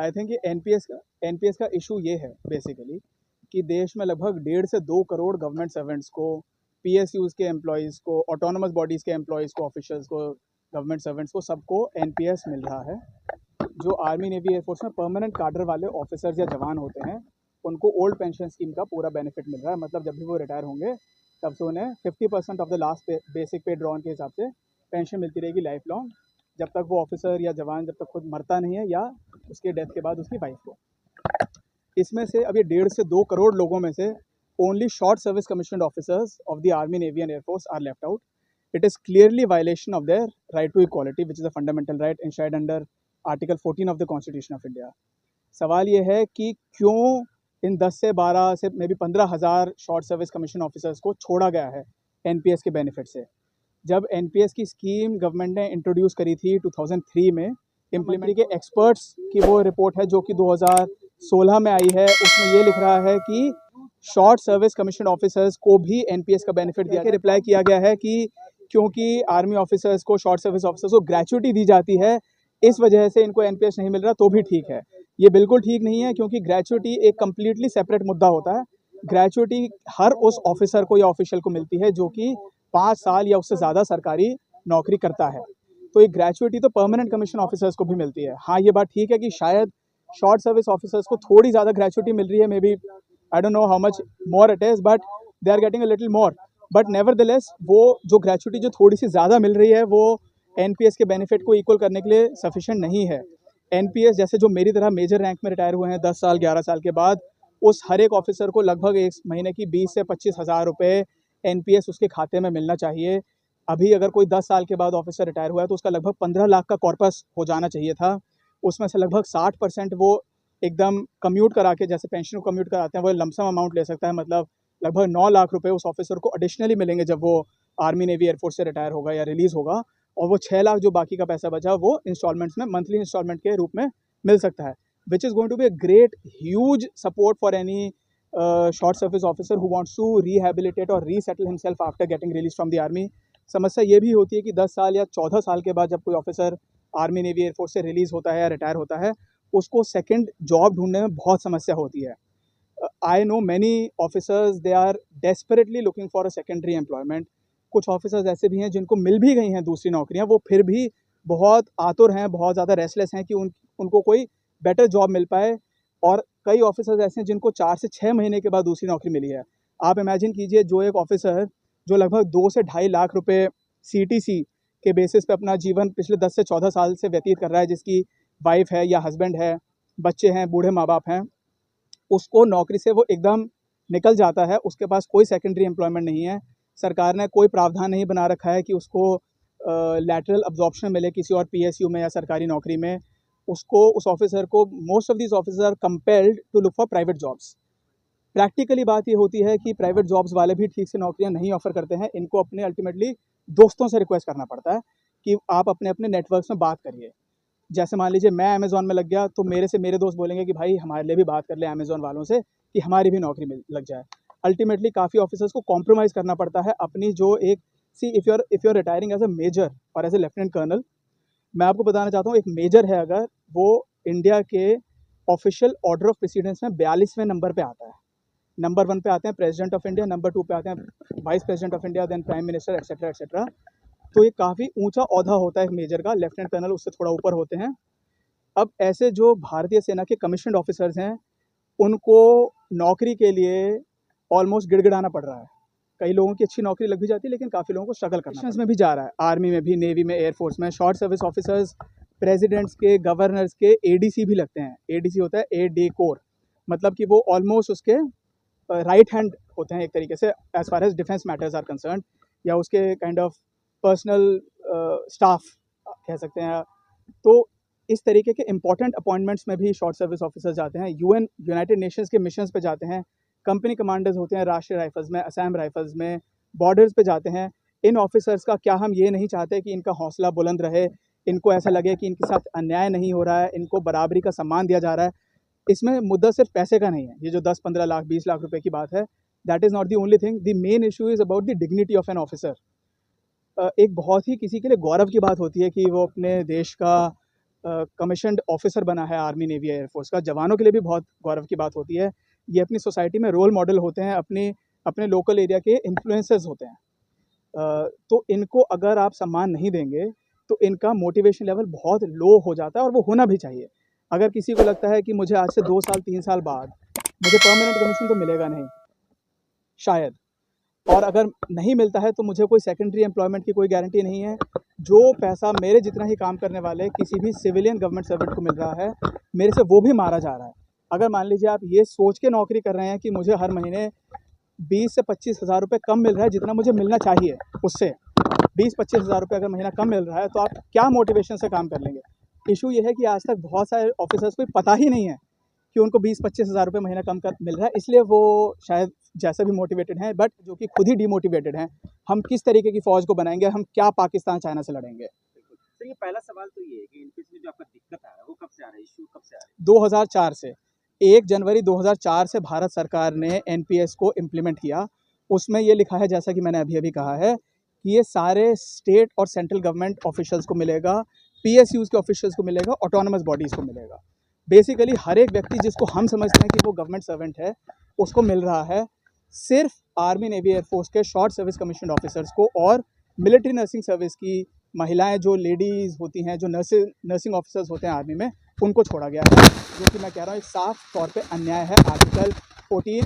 I think NPS का issue ये है बेसिकली कि देश में लगभग 1.5 से 2 करोड़ गवर्नमेंट सर्वेंट्स को, पीएसयूज़ के एम्प्लॉयज़ को, ऑटोनमस बॉडीज़ के एम्प्लॉयज़ को, ऑफिशियल्स को, गवर्नमेंट सर्वेंट्स को, सबको एनपीएस मिल रहा है। जो आर्मी, नेवी, एयरफोर्स में परमानेंट कार्डर वाले ऑफिसर्स या जवान होते हैं, उनको ओल्ड पेंशन स्कीम का पूरा बेनिफिट मिल रहा है। मतलब जब भी वो रिटायर होंगे तब से उन्हें 50% ऑफ द लास्ट बेसिक पे ड्रॉन के हिसाब से पेंशन मिलती रहेगी लाइफ लॉन्ग, जब तक वो ऑफिसर या जवान जब तक खुद मरता नहीं है या उसके डेथ के बाद उसकी वाइफ को। इसमें से अब ये 1.5 से 2 करोड़ लोगों में से only short service commissioned officers of the army, navy and air force are left out. It is clearly violation of their right to equality, which is a fundamental right enshrined under Article 14 of the Constitution of India. सवाल ये है कि क्यों इन 10 से 12 से may be 15,000 short service commission officers को छोड़ा गया है एनपीएस के बेनिफिट से। जब एनपीएस की स्कीम गवर्नमेंट ने इंट्रोड्यूस करी थी 2003 में, इम्प्लीमेंट के एक्सपर्ट्स की वो रिपोर्ट है जो कि 2016 में आई है, उसमें ये लिख रहा है कि शॉर्ट सर्विस कमीशन ऑफिसर्स को भी एनपीएस का बेनिफिट दिया गया। रिप्लाई किया गया है कि क्योंकि आर्मी ऑफिसर्स को, शॉर्ट सर्विस ऑफिसर्स को ग्रेचुइटी दी जाती है, इस वजह से इनको एनपीएस नहीं मिल रहा, तो भी ठीक है। ये बिल्कुल ठीक नहीं है, क्योंकि ग्रेचुइटी एक कम्प्लीटली सेपरेट मुद्दा होता है। ग्रेचुइटी हर उस ऑफिसर को या ऑफिशियल को मिलती है जो कि 5 साल या उससे ज़्यादा सरकारी नौकरी करता है। तो ये ग्रेचुइटी तो परमानेंट कमीशन ऑफिसर्स को भी मिलती है। हाँ, ये बात ठीक है कि शायद शॉर्ट सर्विस ऑफिसर्स को थोड़ी ज़्यादा ग्रेचुइटी मिल रही है, maybe I don't know how much more it is, but they are getting a little more. But nevertheless वो जो ग्रेचुइटी जो थोड़ी सी ज़्यादा मिल रही है वो एनपीएस के बेनिफिट को इक्वल करने के लिए सफिशिएंट नहीं है। एनपीएस जैसे जो मेरी तरह मेजर रैंक में रिटायर हुए हैं 10 साल 11 साल के बाद, उस हर एक ऑफिसर को लगभग एक महीने की 20 से 25 हज़ार रुपये एनपीएस उसके खाते में मिलना चाहिए। अभी अगर कोई 10 साल के बाद ऑफिसर रिटायर हुआ है तो उसका लगभग 15 लाख का कॉर्पस हो जाना चाहिए था। उसमें से लगभग 60% वो एकदम कम्यूट करा के, जैसे पेंशन को कम्यूट कराते हैं, वो लमसम अमाउंट ले सकता है। मतलब लगभग 9 लाख रुपए उस ऑफिसर को एडिशनली मिलेंगे जब वो आर्मी, नेवी, एयरफोर्स से रिटायर होगा या रिलीज़ होगा। और वो 6 लाख जो बाकी का पैसा बचा वो इंस्टॉलमेंट्स में, मंथली इंस्टॉलमेंट के रूप में मिल सकता है, which is going to be a great huge support for any short service officer who wants to rehabilitate और resettle himself after getting release from the army. समस्या ये भी होती है कि 10 साल या 14 साल के बाद जब कोई ऑफिसर आर्मी, नेवी, एयरफोर्स से रिलीज़ होता है या रिटायर होता है, उसको सेकेंड जॉब ढूंढने में बहुत समस्या होती है। I know many officers, they are desperately looking for a secondary employment. कुछ ऑफिसर्स ऐसे भी हैं जिनको मिल भी गई हैं दूसरी नौकरियां, वो फिर भी बहुत आतुर हैं, बहुत ज़्यादा रेस्टलेस हैं कि उनको कोई बेटर जॉब मिल पाए। और कई ऑफिसर्स ऐसे हैं जिनको 4 से 6 महीने के बाद दूसरी नौकरी मिली है। आप इमेजिन कीजिए, जो एक ऑफिसर जो लगभग 2 से ढाई लाख रुपए सीटीसी के बेसिस पे अपना जीवन पिछले 10 से 14 साल से व्यतीत कर रहा है, जिसकी वाइफ है या हस्बैंड है, बच्चे हैं, बूढ़े माँ बाप हैं, उसको नौकरी से वो एकदम निकल जाता है, उसके पास कोई सेकेंडरी एम्प्लॉयमेंट नहीं है। सरकार ने कोई प्रावधान नहीं बना रखा है कि उसको लैटरल अब्जॉर्प्शन मिले किसी और पीएसयू में या सरकारी नौकरी में। उसको, उस ऑफिसर को, most of these officer are compelled to look for private jobs. Practically बात ये होती है कि प्राइवेट जॉब्स वाले भी ठीक से नौकरियां नहीं ऑफर करते हैं। इनको अपने अल्टीमेटली दोस्तों से रिक्वेस्ट करना पड़ता है कि आप अपने अपने नेटवर्क्स में बात करिए। जैसे मान लीजिए मैं अमेज़ॉन में लग गया, तो मेरे से मेरे दोस्त बोलेंगे कि भाई हमारे लिए भी बात कर ले अमेज़ॉन वालों से कि हमारी भी नौकरी मिल लग जाए। अल्टीमेटली काफ़ी ऑफिसर्स को कॉम्प्रोमाइज़ करना पड़ता है अपनी जो एक, see if you are retiring as a major और एज ए लेफ्टिनेंट कर्नल, मैं आपको बताना चाहता हूँ, एक मेजर है अगर, वो इंडिया के ऑफिशियल ऑर्डर ऑफ प्रेसिडेंस में 42वें नंबर पे आता है। नंबर 1 पे आते हैं प्रेसिडेंट ऑफ इंडिया, नंबर 2 पे आते हैं vice president of India, then prime minister, etcetera etcetera. तो ये काफ़ी ऊंचा ओहदा होता है एक मेजर का। लेफ्टिनेंट कर्नल उससे थोड़ा ऊपर होते हैं। अब ऐसे जो भारतीय सेना के कमीशन्ड ऑफिसर्स हैं, उनको नौकरी के लिए ऑलमोस्ट गिड़गिड़ाना पड़ रहा है। कई लोगों की अच्छी नौकरी लग भी जाती है, लेकिन काफ़ी लोगों को स्ट्रगल करना में भी जा रहा है। आर्मी में भी, नेवी में, एयरफोर्स में शॉर्ट सर्विस ऑफिसर्स प्रेसिडेंट्स के, गवर्नर्स के एडीसी भी लगते हैं। एडीसी होता है ए डे कोर, मतलब कि वो ऑलमोस्ट उसके राइट हैंड होते हैं एक तरीके से, as far as defence matters are concern, या उसके काइंड ऑफ पर्सनल स्टाफ कह सकते हैं। तो इस तरीके के इंपॉर्टेंट अपॉइंटमेंट्स में भी शॉर्ट सर्विस ऑफिसर्स जाते हैं। यूनाइटेड नेशंस के मिशंस पे जाते हैं। कंपनी कमांडर्स होते हैं राष्ट्रीय राइफल्स में, असम राइफल्स में, बॉर्डर्स पे जाते हैं। इन ऑफिसर्स का क्या हम ये नहीं चाहते कि इनका हौसला बुलंद रहे, इनको ऐसा लगे कि इनके साथ अन्याय नहीं हो रहा है, इनको बराबरी का सम्मान दिया जा रहा है। इसमें मुद्दा सिर्फ पैसे का नहीं है। ये जो 10-15 लाख 20 लाख रुपए की बात है, that is not the only thing. The main issue is about the dignity of an officer. एक बहुत ही किसी के लिए गौरव की बात होती है कि वो अपने देश का कमीशन्ड ऑफिसर बना है आर्मी, नेवी, एयरफोर्स का। जवानों के लिए भी बहुत गौरव की बात होती है। ये अपनी सोसाइटी में रोल मॉडल होते हैं, अपने लोकल एरिया के इन्फ्लुएंसर्स होते हैं। तो इनको अगर आप सम्मान नहीं देंगे तो इनका मोटिवेशन लेवल बहुत लो हो जाता है, और वो होना भी चाहिए। अगर किसी को लगता है कि मुझे आज से 2 साल 3 साल बाद मुझे परमानेंट कमीशन तो मिलेगा नहीं, शायद, और अगर नहीं मिलता है तो मुझे कोई सेकेंडरी एम्प्लॉयमेंट की कोई गारंटी नहीं है। जो पैसा मेरे जितना ही काम करने वाले किसी भी सिविलियन गवर्नमेंट सर्वेंट को मिल रहा है, मेरे से वो भी मारा जा रहा है। अगर मान लीजिए आप ये सोच के नौकरी कर रहे हैं कि मुझे हर महीने 20 से 25 हज़ार रुपये कम मिल रहा है जितना मुझे मिलना चाहिए, उससे 20-25 हज़ार रुपये अगर महीना कम मिल रहा है, तो आप क्या मोटिवेशन से काम कर लेंगे? इशू ये है कि आज तक बहुत सारे ऑफिसर्स को पता ही नहीं है कि उनको 20-25 हज़ार रुपये महीना कम कर मिल रहा है, इसलिए वो शायद जैसे भी मोटिवेटेड हैं, बट जो कि खुद ही डीमोटिवेटेड हैं। हम किस तरीके की फ़ौज को बनाएंगे, हम क्या पाकिस्तान चाइना से लड़ेंगे? तो ये पहला सवाल तो ये है कि एनपीएस में जो आपका दिक्कत आ रहा है वो कब से आ रहा है, इशू कब से आ रहा है? 2004 से, 1 जनवरी 2004 से भारत सरकार ने एनपीएस को इम्प्लीमेंट किया। उसमें ये लिखा है, जैसा कि मैंने अभी कहा है, कि ये सारे स्टेट और सेंट्रल गवर्नमेंट ऑफिशियल्स को मिलेगा, पीएसयूज़ के ऑफिशियल्स को मिलेगा, ऑटोनमस बॉडीज़ को मिलेगा। बेसिकली हर एक व्यक्ति जिसको हम समझते हैं कि वो गवर्नमेंट सर्वेंट है, उसको मिल रहा है। सिर्फ आर्मी, नेवी, एयरफोर्स के शॉर्ट सर्विस कमीशन्ड ऑफिसर्स को और मिलिट्री नर्सिंग सर्विस की महिलाएं, जो लेडीज़ होती हैं, जो नर्सिंग ऑफिसर्स होते हैं आर्मी में, उनको छोड़ा गया है, जो कि मैं कह रहा हूँ एक साफ तौर पे अन्याय है। आर्टिकल 14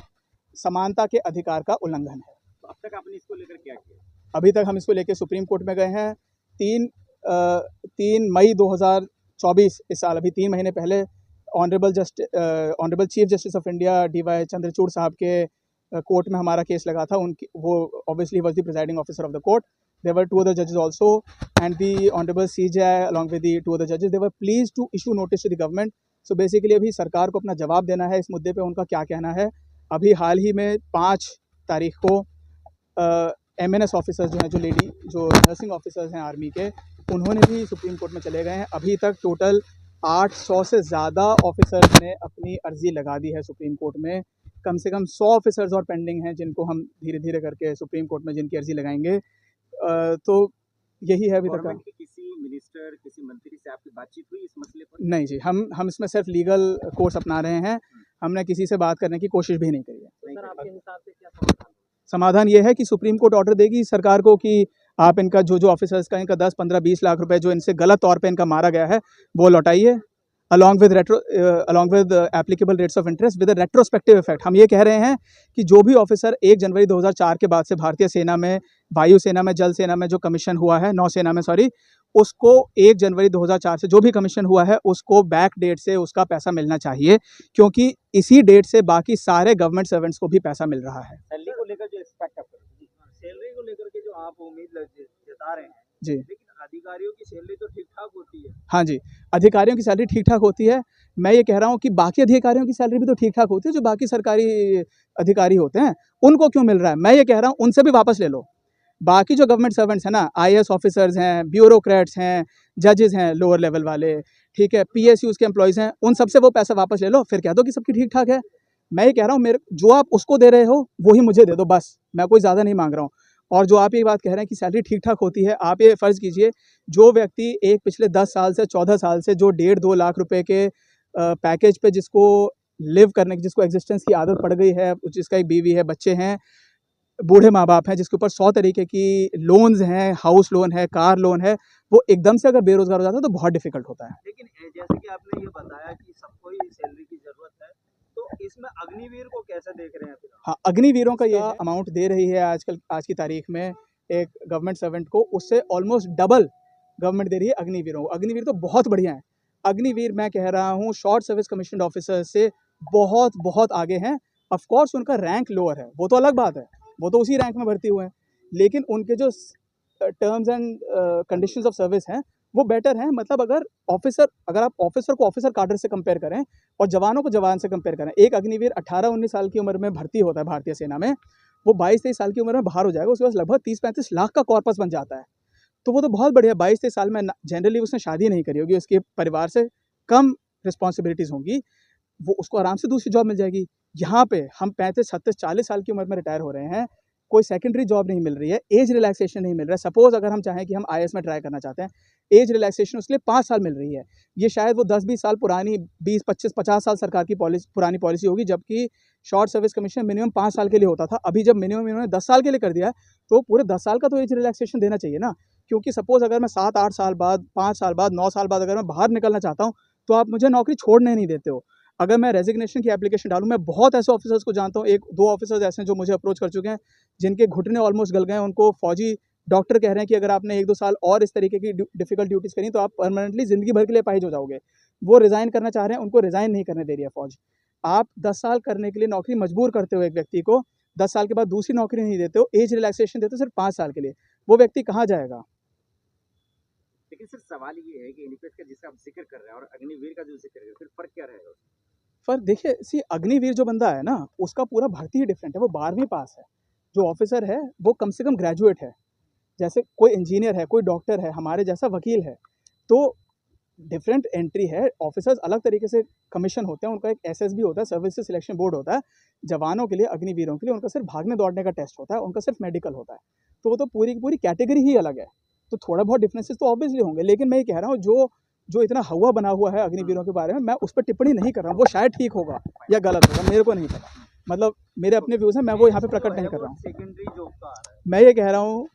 समानता के अधिकार का उल्लंघन है। तो अब तक आपने इसको लेकर क्या किया? अभी तक हम इसको लेकर सुप्रीम कोर्ट में गए हैं। 3 मई 2024 इस साल, अभी 3 महीने पहले, honourable chief justice of India DY Chandrachud साहब के कोर्ट में हमारा केस लगा था। उनकी वो obviously was the presiding officer of the court. There were 2 other जजेस also, and the honourable CJI along with the 2 other judges, they were pleased to issue notice to the government. So basically अभी सरकार को अपना जवाब देना है इस मुद्दे पे, उनका क्या कहना है। अभी हाल ही में 5 तारीख को MNS ऑफिसर्स जो हैं, जो नर्सिंग ऑफिसर्स हैं आर्मी के, उन्होंने भी सुप्रीम कोर्ट में चले गए हैं। अभी तक टोटल 800 से ज़्यादा ऑफिसर्स ने अपनी अर्जी लगा दी है सुप्रीम कोर्ट में। कम से कम 100 ऑफिसर्स और पेंडिंग हैं, जिनको हम धीरे धीरे करके सुप्रीम कोर्ट में जिनकी अर्जी लगाएंगे। तो यही है अभी तक का। किसी मिनिस्टर, किसी मंत्री से आपकी बातचीत हुई इस मसले पर? नहीं जी, हम इसमें सिर्फ लीगल कोर्स अपना रहे हैं। हमने किसी से बात करने की कोशिश भी नहीं करी है। सर, आपके हिसाब से क्या समाधान? समाधान ये है कि सुप्रीम कोर्ट ऑर्डर देगी सरकार को कि आप इनका जो ऑफिसर्स का इनका 10, 15, 20 लाख रुपए जो इनसे गलत तौर पे इनका मारा गया है, वो लौटाइए, along with applicable rates of interest with retrospective effect. हम ये कह रहे हैं कि जो भी ऑफिसर 1 जनवरी 2004 के बाद से भारतीय सेना में, वायुसेना में, जल सेना में जो कमीशन हुआ है, नौसेना में सॉरी, उसको 1 जनवरी 2004 से जो भी कमीशन हुआ है, उसको बैक डेट से उसका पैसा मिलना चाहिए, क्योंकि इसी डेट से बाकी सारे गवर्नमेंट सर्वेंट्स को भी पैसा मिल रहा है। सैलरी को लेकर जो एक्सपेक्ट आप सैलरी को लेकर के जो आप उम्मीद जता रहे हैं जी, लेकिन अधिकारियों की सैलरी तो ठीक ठाक होती है। हाँ जी, अधिकारियों की सैलरी ठीक ठाक होती है। मैं ये कह रहा हूँ कि बाकी अधिकारियों की सैलरी भी तो ठीक ठाक होती है, जो बाकी सरकारी अधिकारी होते हैं, उनको क्यों मिल रहा है? मैं ये कह रहा हूँ उनसे भी वापस ले लो। बाकी जो गवर्नमेंट सर्वेंट्स हैं ना, IAS ऑफिसर्स हैं, ब्यूरोक्रेट्स हैं, जजेस हैं लोअर लेवल वाले, ठीक है, PSUs के एम्प्लॉयज़ हैं, उन सबसे वो पैसा वापस ले लो, फिर कह दो कि सबकी ठीक ठाक है। मैं ये कह रहा हूँ, मेरे जो आप उसको दे रहे हो वही मुझे दे दो, बस। मैं कोई ज़्यादा नहीं मांग रहा हूँ। और जो आप ये बात कह रहे हैं कि सैलरी ठीक ठाक होती है, आप ये फ़र्ज़ कीजिए, जो व्यक्ति एक पिछले 10 साल से 14 साल से जो 1.5-2 लाख रुपए के पैकेज पे जिसको लिव करने की, जिसको एग्जिस्टेंस की आदत पड़ गई है, जिसका एक बीवी है, बच्चे हैं, बूढ़े माँ बाप हैं, जिसके ऊपर 100 तरीके की लोन्स हैं, हाउस लोन है, कार लोन है, वो एकदम से अगर बेरोजगार हो जाता है तो बहुत डिफिकल्ट होता है। लेकिन जैसे कि आपने ये बताया कि सबको ही सैलरी की जरूरत है, तो इसमें अग्निवीर को कैसे देख रहे हैं? हाँ, अग्निवीरों का ये अमाउंट दे रही है आज की तारीख में एक गवर्नमेंट सर्वेंट को, उससे ऑलमोस्ट डबल गवर्नमेंट दे रही है अग्निवीरों को। अग्निवीर तो बहुत बढ़िया है। अग्निवीर, मैं कह रहा हूँ, शॉर्ट सर्विस कमीशन्ड ऑफिसर से बहुत आगे हैं। ऑफकोर्स उनका रैंक लोअर है, वो तो अलग बात है, वो तो उसी रैंक में भर्ती हुए हैं, लेकिन उनके जो terms and conditions of service हैं वो बेटर हैं। मतलब अगर आप ऑफिसर को ऑफिसर कैडर से कंपेयर करें और जवानों को जवान से कंपेयर करें, एक अग्निवीर 18-19 साल की उम्र में भर्ती होता है भारतीय सेना में, वो 22-23 साल की उम्र में बाहर हो जाएगा, उसके पास लगभग 30-35 लाख का कॉर्पस बन जाता है। तो वो तो बहुत बढ़िया। 22-23 साल में जनरली उसने शादी नहीं करी होगी, उसके परिवार से कम रिस्पॉन्सिबिलिटीज़ होंगी, वो उसको आराम से दूसरी जॉब मिल जाएगी। यहाँ पे हम 35, 36, 40 साल की उम्र में रिटायर हो रहे हैं, कोई सेकेंडरी जॉब नहीं मिल रही है, एज रिलैक्सेशन नहीं मिल रहा है। सपोज अगर हम चाहें कि हम आईएएस में ट्राई करना चाहते हैं, एज रिलैक्सेशन उसके लिए 5 साल मिल रही है। ये शायद वो 10-20 साल पुरानी, 20-25-50 साल सरकार की पुरानी पॉलिसी होगी, जबकि शॉर्ट सर्विस कमीशन मिनिमम 5 साल के लिए होता था। अभी जब मिनिमम इन्होंने 10 साल के लिए कर दिया है, तो पूरे 10 साल का तो एज रिलैक्सेशन देना चाहिए ना। क्योंकि सपोज अगर मैं 7-8 साल बाद, 5 साल बाद, 9 साल बाद अगर मैं बाहर निकलना चाहता हूँ, तो आप मुझे नौकरी छोड़ने नहीं देते हो। अगर मैं रेजिग्नेशन की एप्लीकेशन डालूँ, मैं बहुत ऐसे ऑफिसर्स को जानता हूँ, 1-2 ऑफिसर्स ऐसे हैं जो मुझे अप्रोच कर चुके हैं, जिनके घुटने ऑलमोस्ट गल गए हैं। उनको फौजी डॉक्टर कह रहे हैं कि अगर आपने 1-2 साल और इस तरीके की डिफिकल्ट ड्यूटीज़ करी, तो आप परमानेंटली ज़िंदगी भर के लिए अपाहिज हो जाओगे। वो रिज़ाइन करना चाह रहे हैं, उनको रिज़ाइन नहीं करने दे रही है फ़ौज। आप 10 साल करने के लिए नौकरी मजबूर करते हो एक व्यक्ति को, 10 साल के बाद दूसरी नौकरी नहीं देते हो, एज रिलैक्सेशन देते हो सिर्फ 5 साल के लिए। वो व्यक्ति कहाँ जाएगा? लेकिन सर सवाल ये है कि एनपीएस का जिसका आप जिक्र कर रहे हैं और अग्निवीर का जो जिक्र कर रहे हैं, फिर फर्क क्या रहेगा? फ़र्क देखिए, अग्निवीर जो बंदा है ना, उसका पूरा भर्ती ही डिफरेंट है। वो 12वीं पास है। जो ऑफिसर है वो कम से कम ग्रेजुएट है। जैसे कोई इंजीनियर है, कोई डॉक्टर है, हमारे जैसा वकील है। तो डिफरेंट एंट्री है। ऑफिसर्स अलग तरीके से कमीशन होते हैं, उनका एक एसएसबी होता है, सर्विसेज सिलेक्शन बोर्ड होता है। जवानों के लिए, अग्निवीरों के लिए उनका सिर्फ भागने दौड़ने का टेस्ट होता है, उनका सिर्फ मेडिकल होता है। तो वो तो पूरी की पूरी कैटेगरी ही अलग है। तो थोड़ा बहुत डिफरेंसेस तो ऑब्वियसली होंगे, लेकिन मैं ये कह रहा हूँ, जो इतना हवा बना हुआ है अग्निवीरों के बारे में, मैं उस पर टिप्पणी नहीं कर रहा हूँ। वो शायद ठीक होगा या गलत होगा, मेरे को नहीं पता। मतलब मेरे अपने व्यूज़ हैं, मैं वो यहाँ पे प्रकट नहीं कर रहा हूँ। सेकेंडरी जॉब का आ रहा है। मैं ये कह रहा हूँ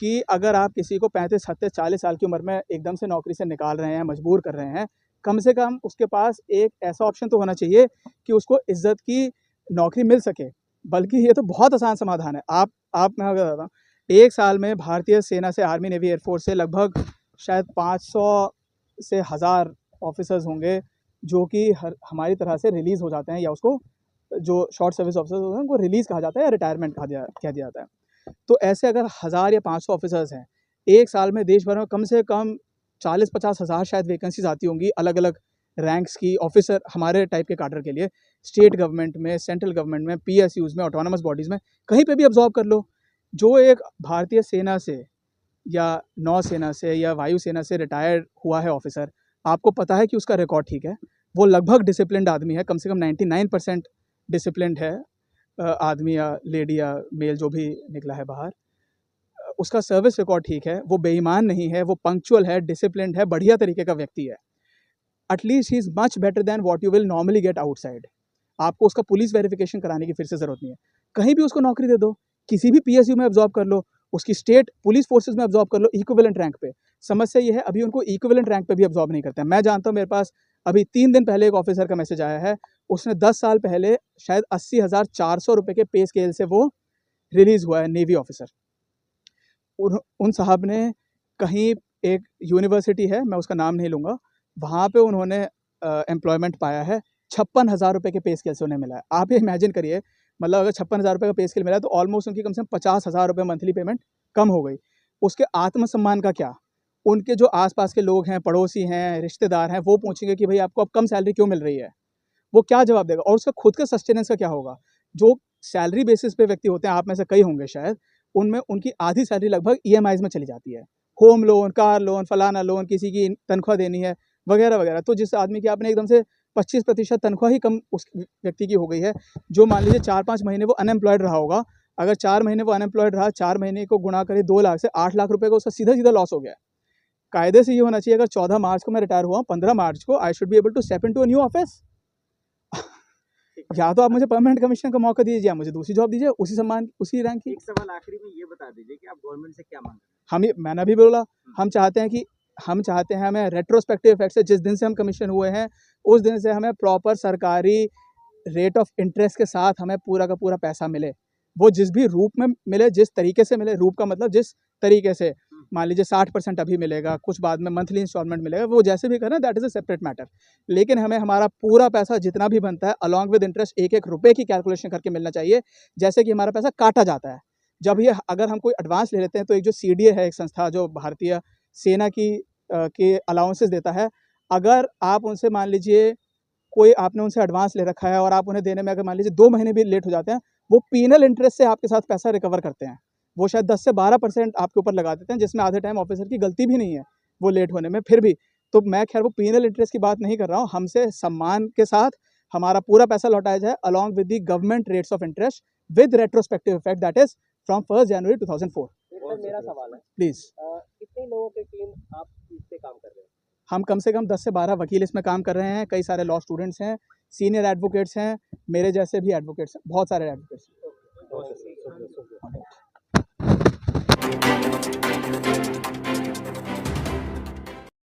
कि अगर आप किसी को 35, 37, 40 साल की उम्र में एकदम से नौकरी से निकाल रहे हैं, मजबूर कर रहे हैं, कम से कम उसके पास एक ऐसा ऑप्शन तो होना चाहिए कि उसको इज्जत की नौकरी मिल सके। बल्कि ये तो बहुत आसान समाधान है। मैं अगर बताता हूँ, 1 साल में भारतीय सेना से, आर्मी, नेवी, एयरफोर्स से लगभग शायद 500 से 1000 ऑफिसर्स होंगे, जो कि हमारी तरह से रिलीज़ हो जाते हैं, या उसको जो शॉर्ट सर्विस ऑफिसर्स होते हैं उनको रिलीज़ कहा जाता है, या रिटायरमेंट कह दिया जाता है। तो ऐसे अगर 1000 या 500 ऑफिसर्स हैं, 1 साल में देश भर में कम से कम 40-50 हज़ार शायद वैकेंसीज आती होंगी अलग अलग रैंक्स की, ऑफिसर हमारे टाइप के काडर के लिए। स्टेट गवर्नमेंट में, सेंट्रल गवर्नमेंट में, पीएसयूज़ में, ऑटोनमस बॉडीज़ में, कहीं पे भी अब्जॉर्व कर लो। जो एक भारतीय सेना से या नौसेना से या वायुसेना से रिटायर्ड हुआ है ऑफिसर, आपको पता है कि उसका रिकॉर्ड ठीक है, वो लगभग डिसिप्लिन्ड आदमी है, कम से कम 99% डिसिप्लिन्ड है आदमी या लेडी या मेल जो भी निकला है बाहर। उसका सर्विस रिकॉर्ड ठीक है, वो बेईमान नहीं है, वो पंक्चुअल है, डिसिप्लिन्ड है, बढ़िया तरीके का व्यक्ति है। At least he is much better than what you will normally get outside. आपको उसका पुलिस वेरिफिकेशन कराने की फिर से ज़रूरत नहीं है। कहीं भी उसको नौकरी दे दो, किसी भी पीएसयू में अब्जॉर्ब कर लो, उसकी स्टेट पुलिस फोर्सेस में अब्जॉर्ब कर लो, इक्विवेलेंट रैंक पे। समस्या ये है, अभी उनको इक्विवेलेंट रैंक पे भी अब्जॉर्ब नहीं करते हैं। मैं जानता हूँ, मेरे पास अभी 3 दिन पहले एक ऑफिसर का मैसेज आया है, उसने 10 साल पहले शायद 80,400 रुपये के पे स्केल से वो रिलीज़ हुआ है, नेवी ऑफिसर। उन साहब ने कहीं, एक यूनिवर्सिटी है, मैं उसका नाम नहीं लूँगा, वहाँ पे उन्होंने एम्प्लॉयमेंट पाया है। 56,000 रुपये के पे स्केल से उन्हें मिला है। आप ये इमेजिन करिए, मतलब अगर 56,000 रुपये का पे स्केल मिला है, तो ऑलमोस्ट उनकी कम से कम 50,000 रुपये मंथली पेमेंट कम हो गई। उसके आत्मसम्मान का क्या? उनके जो आस-पास के लोग हैं, पड़ोसी हैं, रिश्तेदार हैं, वो पूछेंगे कि भई आपको अब कम सैलरी क्यों मिल रही है? वो क्या जवाब देगा? और उसका खुद का सस्टेनेंस का क्या होगा? जो सैलरी बेसिस पे व्यक्ति होते हैं, आप में से कई होंगे शायद, उनमें उनकी आधी सैलरी लगभग ईएमआईज़ में चली जाती है। होम लोन, कार लोन, फलाना लोन, किसी की तनख्वाह देनी है, वगैरह-वगैरह। तो जिस आदमी की आपने एकदम से 25% तनख्वाह ही कम उस व्यक्ति की हो गई है, जो मान लीजिए 4-5 महीने वो अनएम्प्लॉयड रहा होगा। अगर 4 महीने वो अनएम्प्लॉयड रहा, 4 महीने को गुणा करें 2 लाख से, 8 लाख रुपए का उसका सीधा-सीधा लॉस हो गया है। कायदे से ये होना चाहिए, अगर 14 मार्च को मैं रिटायर हुआ हूँ, 15 मार्च को I should be able to step into a new office. या तो आप मुझे परमानेंट कमीशन का मौका दीजिए, या मुझे दूसरी जॉब दीजिए उसी सम्मान, उसी रैंक की। एक सवाल आखिरी में ये बता दीजिए कि आप गवर्नमेंट से क्या मांग रहे मैंने अभी बोला, हम चाहते हैं हमें रेट्रोस्पेक्टिव इफेक्ट से, जिस दिन से हम कमीशन हुए हैं उस दिन से हमें प्रॉपर सरकारी रेट ऑफ इंटरेस्ट के साथ हमें पूरा का पूरा पैसा मिले। वो जिस भी रूप में मिले, जिस तरीके से मिले, रूप का मतलब जिस तरीके से, मान लीजिए 60% अभी मिलेगा, कुछ बाद में मंथली इंस्टॉलमेंट मिलेगा, वो जैसे भी करें, that is a separate matter. लेकिन हमें हमारा पूरा पैसा जितना भी बनता है अलॉन्ग विद इंटरेस्ट, एक-एक रुपए की कैलकुलेशन करके मिलना चाहिए, जैसे कि हमारा पैसा काटा जाता है। जब ये, अगर हम कोई एडवांस ले लेते हैं, तो एक जो सीडीए है, एक संस्था जो भारतीय सेना की के अलाउंसेस देता है, अगर आप उनसे मान लीजिए, कोई आपने उनसे एडवांस ले रखा है और आप उन्हें देने में अगर मान लीजिए 2 महीने भी लेट हो जाते हैं, वो पीनल इंटरेस्ट से आपके साथ पैसा रिकवर करते हैं। वो शायद 10 से 12% आपके ऊपर लगा देते हैं, जिसमें आधे टाइम ऑफिसर की गलती भी नहीं है वो लेट होने में, फिर भी। तो मैं खैर वो पीनल इंटरेस्ट की बात नहीं कर रहा हूँ, हमसे सम्मान के साथ हमारा पूरा पैसा लौटाया जाए along with the government rates of interest with retrospective effect, that is from 1 January 2004। Sir मेरा सवाल है, प्लीज़। कितने लोगों की टीम आप इस पे काम कर रहे हैं? हम कम से कम 10 से 12 वकील इसमें काम कर रहे हैं, कई सारे लॉ स्टूडेंट्स हैं, सीनियर एडवोकेट्स हैं, मेरे जैसे भी एडवोकेट्स हैं, बहुत सारे एडवोकेट्स हैं।